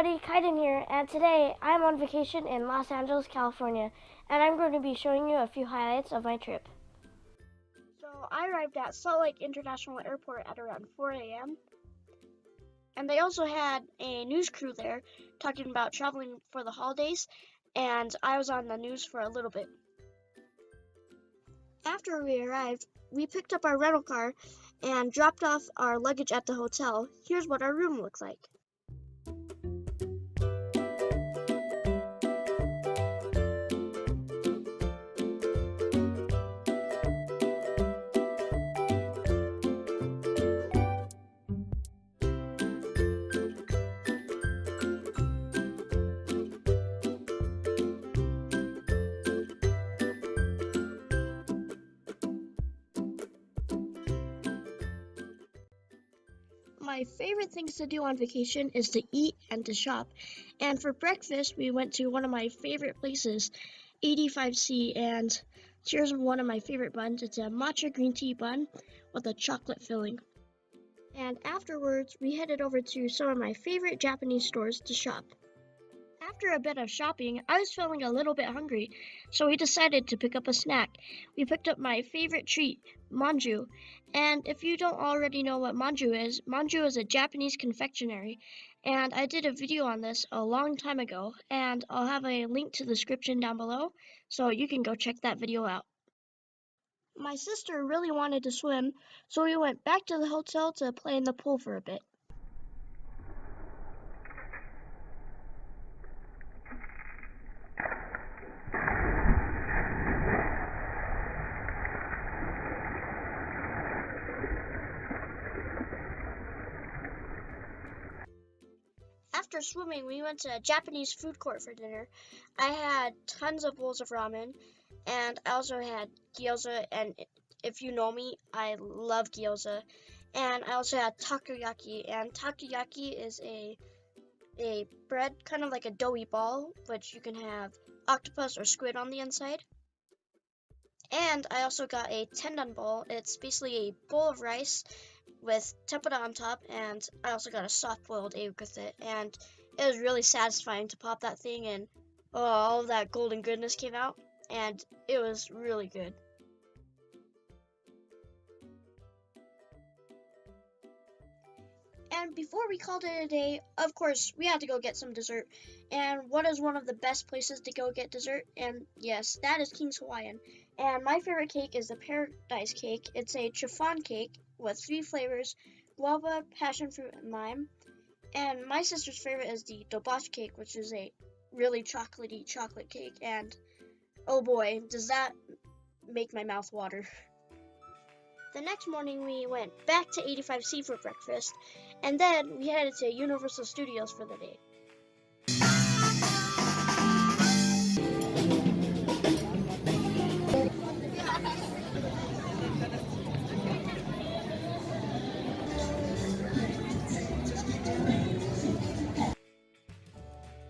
everybody, Kaiden here, and today I'm on vacation in Los Angeles, California, and I'm going to be showing you a few highlights of my trip. So I arrived at Salt Lake International Airport at around 4 a.m. and they also had a news crew there talking about traveling for the holidays, and I was on the news for a little bit. After we arrived, we picked up our rental car and dropped off our luggage at the hotel. Here's what our room looks like. My favorite things to do on vacation is to eat and to shop. And for breakfast, we went to one of my favorite places, 85C, and here's one of my favorite buns. It's a matcha green tea bun with a chocolate filling. And afterwards, we headed over to some of my favorite Japanese stores to shop. After a bit of shopping, I was feeling a little bit hungry, so we decided to pick up a snack. We picked up my favorite treat, manju. And if you don't already know what manju is a Japanese confectionery, and I did a video on this a long time ago, and I'll have a link to the description down below, so you can go check that video out. My sister really wanted to swim, so we went back to the hotel to play in the pool for a bit. After swimming, we went to a Japanese food court for dinner. I had tons of bowls of ramen, and I also had gyoza, and if you know me, I love gyoza. And I also had takoyaki, and takoyaki is a bread, kind of like a doughy ball, which you can have octopus or squid on the inside. And I also got a tendon bowl. It's basically a bowl of rice with tempura on top, and I also got a soft-boiled egg with it, and it was really satisfying to pop that thing, and all of that golden goodness came out, and it was really good. And before we called it a day, of course, we had to go get some dessert. And what is one of the best places to go get dessert? And yes, that is King's Hawaiian. And my favorite cake is the Paradise Cake. It's a chiffon cake with 3 flavors, guava, passion fruit, and lime. And my sister's favorite is the dobashi cake, which is a really chocolatey chocolate cake. And oh boy, does that make my mouth water. The next morning, we went back to 85C for breakfast, and then we headed to Universal Studios for the day.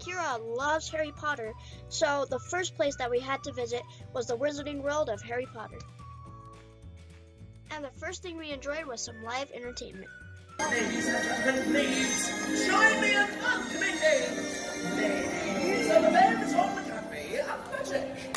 Kira loves Harry Potter, so the first place that we had to visit was the Wizarding World of Harry Potter. And the first thing we enjoyed was some live entertainment. Ladies and gentlemen, please join me in welcoming ladies of the Baekjeong Cafe Athletic.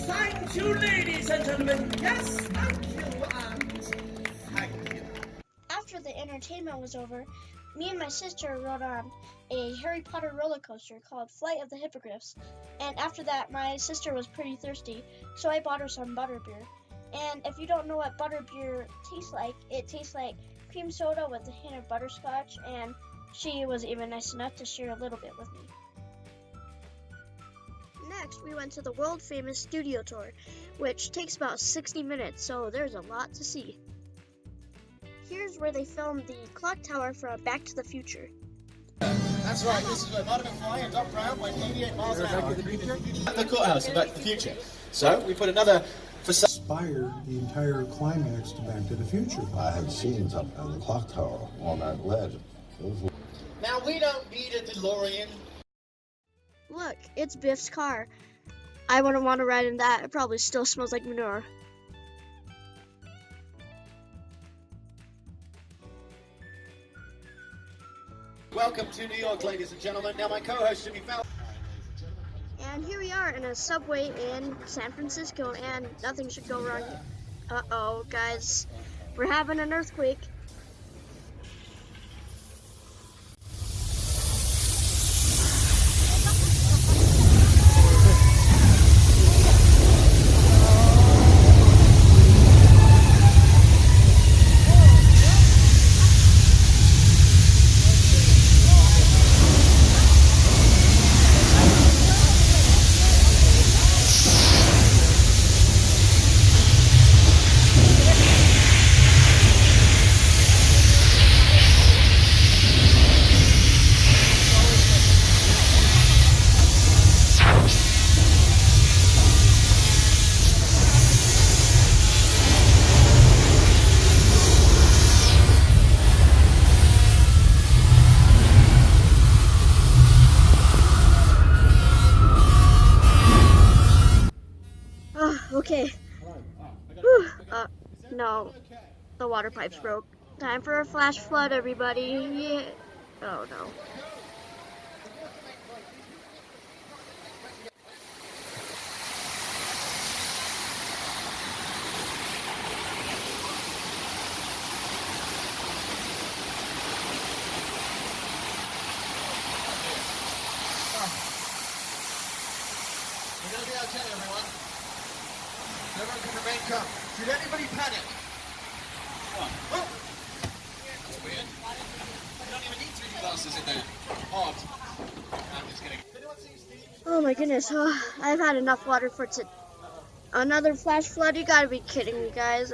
Thank you, ladies and gentlemen. Yes, thank you, and thank you. After the entertainment was over, me and my sister rode on a Harry Potter roller coaster called Flight of the Hippogriffs. And after that, my sister was pretty thirsty, so I bought her some butterbeer. And if you don't know what butterbeer tastes like, it tastes like cream soda with a hint of butterscotch, and she was even nice enough to share a little bit with me. Next, we went to the world-famous studio tour, which takes about 60 minutes, so there's a lot to see. Here's where they filmed the clock tower from Back to the Future. That's right, this is where Marty McFly and Doc Brown went 88 miles an hour at the courthouse in Back to the Future. So, we put another inspired the entire climax to Back to the Future. I had scenes up on the clock tower on that ledge. Now, we don't need a DeLorean. Look, it's Biff's car. I wouldn't want to ride in that. It probably still smells like manure. Welcome to New York, ladies and gentlemen. Now, my co-host should be found. And here we are in a subway in San Francisco, and nothing should go wrong. Uh-oh, guys. We're having an earthquake. Okay. Whew. No. The water pipes broke. Time for a flash flood, everybody. Yeah. Oh, no. We're going to be okay, everyone. Everyone can remain calm. Should anybody panic? Oh! That's weird. You don't even need 3D glasses in there. Odd. I'm just kidding. Anyone see Steve? Oh my goodness. Oh, I've had enough water for another flash flood. You gotta be kidding me, guys.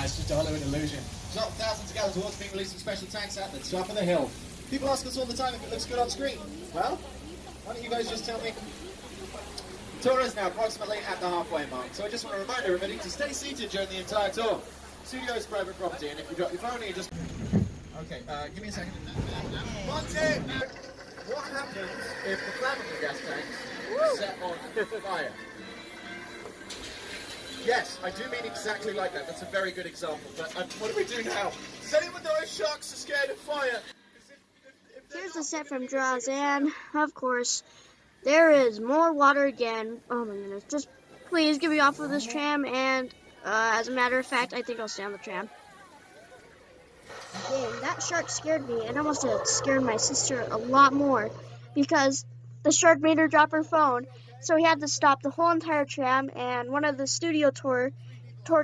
Nah, it's just a Hollywood illusion. There's not thousands of gallons of water being released in special tanks at the top of the hill. People ask us all the time if it looks good on screen. Well, why don't you guys just tell me? Tour is now approximately at the halfway mark, so I just want to remind everybody to stay seated during the entire tour. Studio is private property, and if you drop your phone, you just... Okay, give me a second. Monty! What happens if the flammable gas tanks set on fire? Yes, I do mean exactly like that. That's a very good example. But what do we do now? Does anyone know if sharks are scared of fire? Here's the set from Jaws, and of course, there is more water again. Oh my goodness. Just please get me off of this tram, and as a matter of fact, I think I'll stay on the tram. Dang, that shark scared me, and almost it scared my sister a lot more, because the shark made her drop her phone. So he had to stop the whole entire tram, and one of the studio tour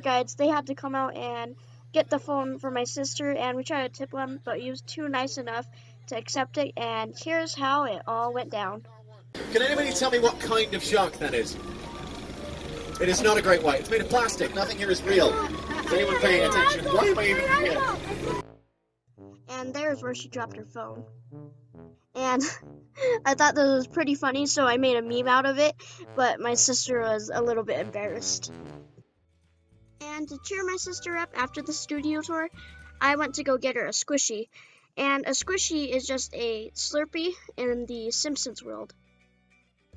guides, they had to come out and get the phone for my sister, and we tried to tip him, but he was too nice enough to accept it, and here's how it all went down. Can anybody tell me what kind of shark that is? It is not a great white. It's made of plastic. Nothing here is real. Is anyone paying attention? Why am I even here? And there's where she dropped her phone. And I thought this was pretty funny, so I made a meme out of it, but my sister was a little bit embarrassed. And to cheer my sister up after the studio tour, I went to go get her a squishy. And a squishy is just a Slurpee in the Simpsons world.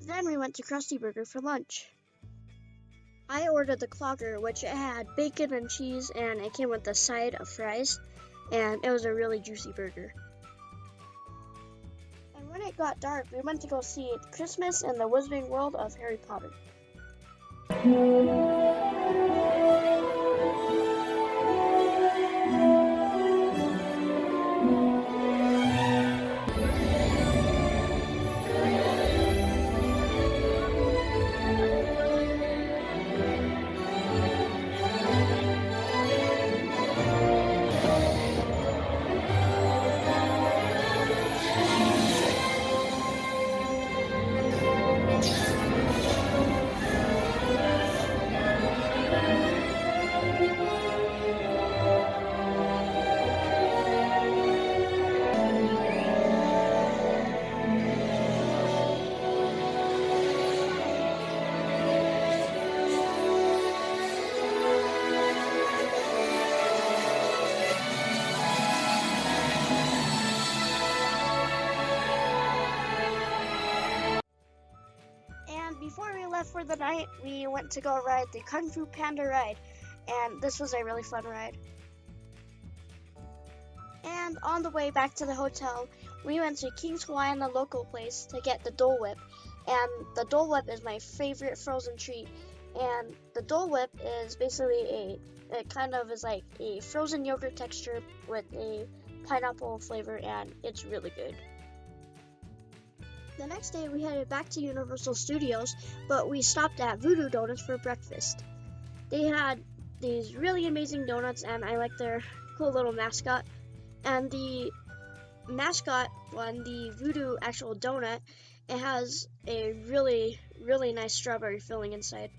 Then we went to Krusty Burger for lunch. I ordered the clogger, which had bacon and cheese, and it came with a side of fries, and it was a really juicy burger. And when it got dark, we went to go see Christmas in the Wizarding World of Harry Potter. And before we left for the night, we went to go ride the Kung Fu Panda ride, and this was a really fun ride. And on the way back to the hotel, we went to King's Hawaiian, the local place, to get the Dole Whip. And the Dole Whip is my favorite frozen treat. And the Dole Whip is basically it kind of is like a frozen yogurt texture with a pineapple flavor, and it's really good. The next day we headed back to Universal Studios, but we stopped at Voodoo Donuts for breakfast. They had these really amazing donuts, and I like their cool little mascot. And the mascot one, the Voodoo actual donut, it has a really, really nice strawberry filling inside.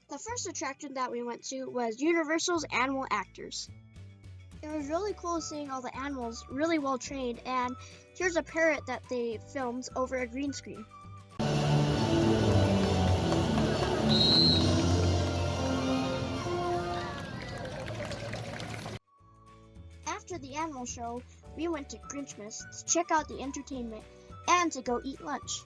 The first attraction that we went to was Universal's Animal Actors. It was really cool seeing all the animals really well trained, and here's a parrot that they filmed over a green screen. After the animal show, we went to Grinchmas to check out the entertainment and to go eat lunch.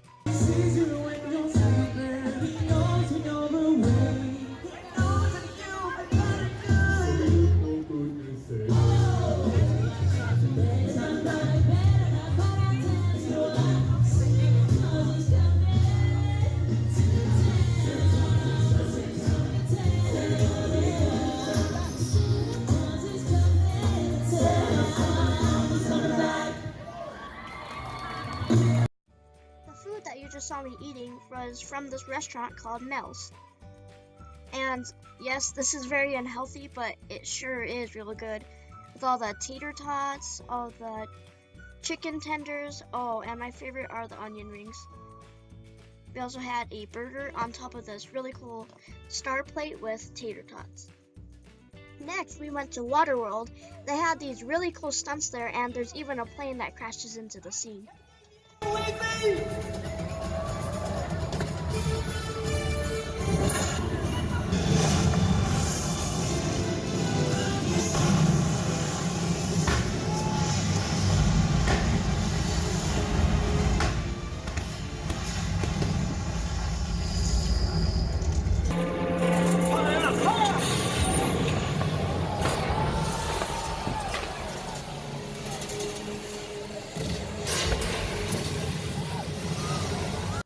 Just saw me eating was from this restaurant called Mel's. And yes, this is very unhealthy, but it sure is really good. With all the tater tots, all the chicken tenders, oh, and my favorite are the onion rings. We also had a burger on top of this really cool star plate with tater tots. Next, we went to Waterworld. They had these really cool stunts there, and there's even a plane that crashes into the sea.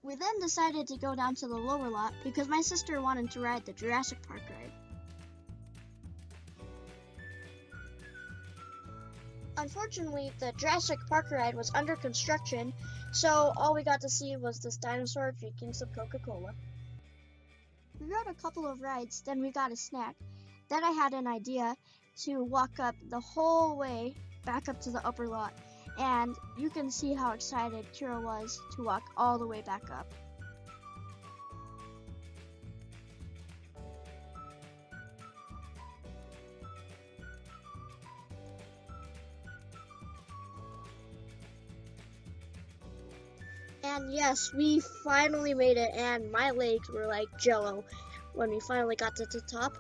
We then decided to go down to the lower lot because my sister wanted to ride the Jurassic Park ride. Unfortunately, the Jurassic Park ride was under construction, so all we got to see was this dinosaur drinking some Coca-Cola. We rode a couple of rides, then we got a snack. Then I had an idea to walk up the whole way back up to the upper lot. And you can see how excited Kira was to walk all the way back up. And yes, we finally made it, and my legs were like jello when we finally got to the top.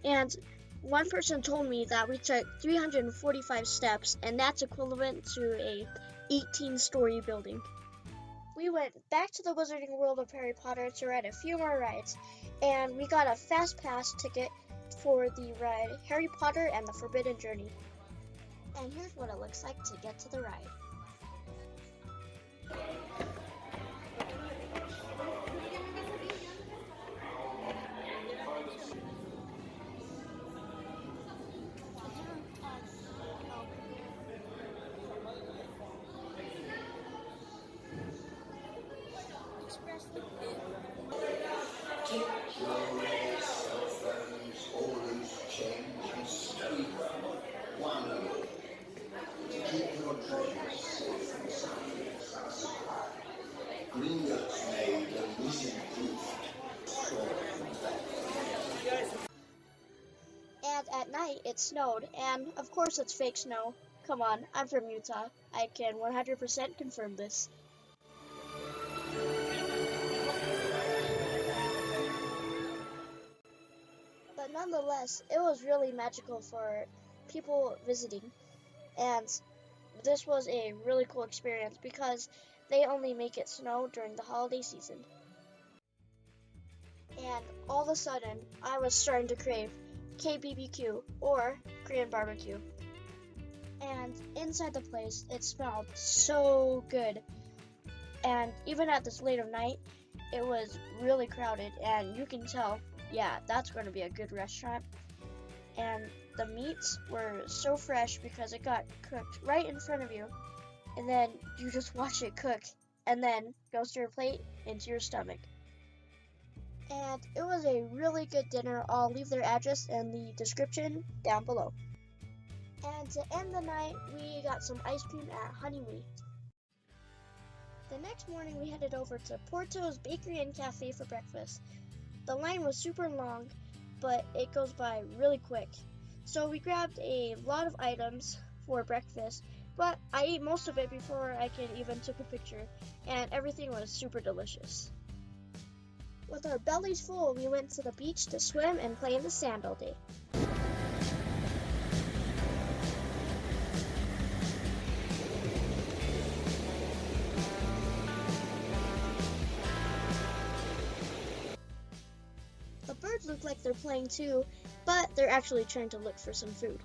And one person told me that we took 345 steps, and that's equivalent to a 18-story building. we went back to the Wizarding World of Harry Potter to ride a few more rides, and we got a Fast Pass ticket for the ride Harry Potter and the Forbidden Journey. And here's what it looks like to get to the ride. And at night it snowed, and of course it's fake snow. Come on, I'm from Utah. I can 100% confirm this. But nonetheless, it was really magical for people visiting, and this was a really cool experience because they only make it snow during the holiday season. And all of a sudden, I was starting to crave KBBQ, or Korean barbecue. And inside the place, it smelled so good. And even at this late of night, it was really crowded, and you can tell, yeah, that's going to be a good restaurant. And the meats were so fresh because it got cooked right in front of you, and then you just watch it cook, and then goes to your plate, into your stomach. And it was a really good dinner. I'll leave their address in the description down below. And to end the night, we got some ice cream at Honeymoon. The next morning, we headed over to Porto's Bakery and Cafe for breakfast. The line was super long, but it goes by really quick. So we grabbed a lot of items for breakfast, but I ate most of it before I could even took a picture, and everything was super delicious. With our bellies full, we went to the beach to swim and play in the sand all day. The birds look like they're playing too, but they're actually trying to look for some food.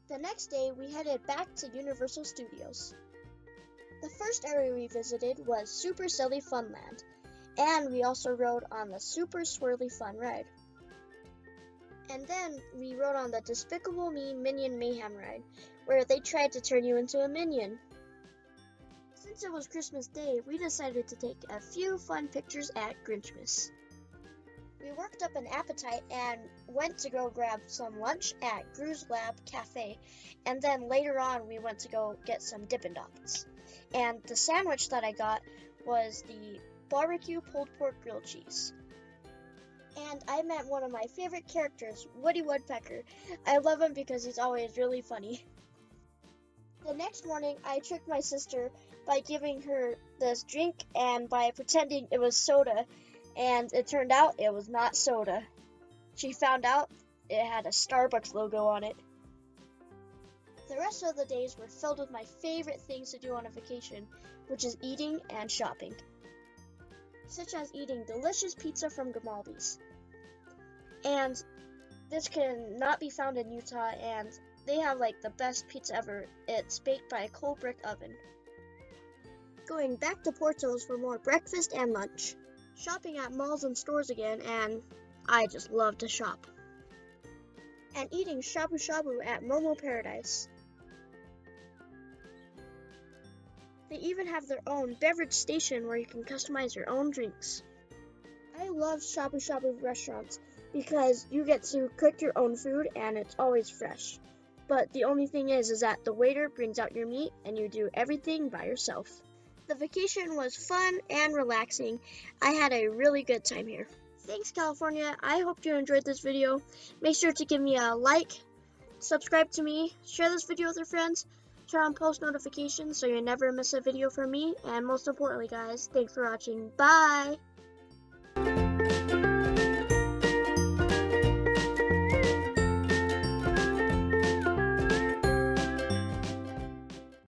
The next day, we headed back to Universal Studios. The first area we visited was Super Silly Funland, and we also rode on the Super Swirly Fun ride. And then we rode on the Despicable Me Minion Mayhem ride, where they tried to turn you into a minion. Since it was Christmas Day, we decided to take a few fun pictures at Grinchmas. We worked up an appetite and went to go grab some lunch at Gru's Lab Cafe, and then later on we went to go get some Dippin' Dots. And the sandwich that I got was the barbecue pulled pork grilled cheese. And I met one of my favorite characters, Woody Woodpecker. I love him because he's always really funny. The next morning, I tricked my sister by giving her this drink and by pretending it was soda. And it turned out it was not soda. She found out it had a Starbucks logo on it. The rest of the days were filled with my favorite things to do on a vacation, which is eating and shopping. Such as eating delicious pizza from Grimaldi's. And this cannot be found in Utah, and they have like the best pizza ever. It's baked by a coal brick oven. Going back to Porto's for more breakfast and lunch. Shopping at malls and stores again, and I just love to shop. And eating shabu shabu at Momo Paradise. They even have their own beverage station where you can customize your own drinks. I love shabu shabu restaurants because you get to cook your own food and it's always fresh. But the only thing is that the waiter brings out your meat and you do everything by yourself. The vacation was fun and relaxing. I had a really good time here. Thanks, California. I hope you enjoyed this video. Make sure to give me a like, subscribe to me, share this video with your friends. turn on post notifications so you never miss a video from me. And most importantly, guys, thanks for watching. Bye!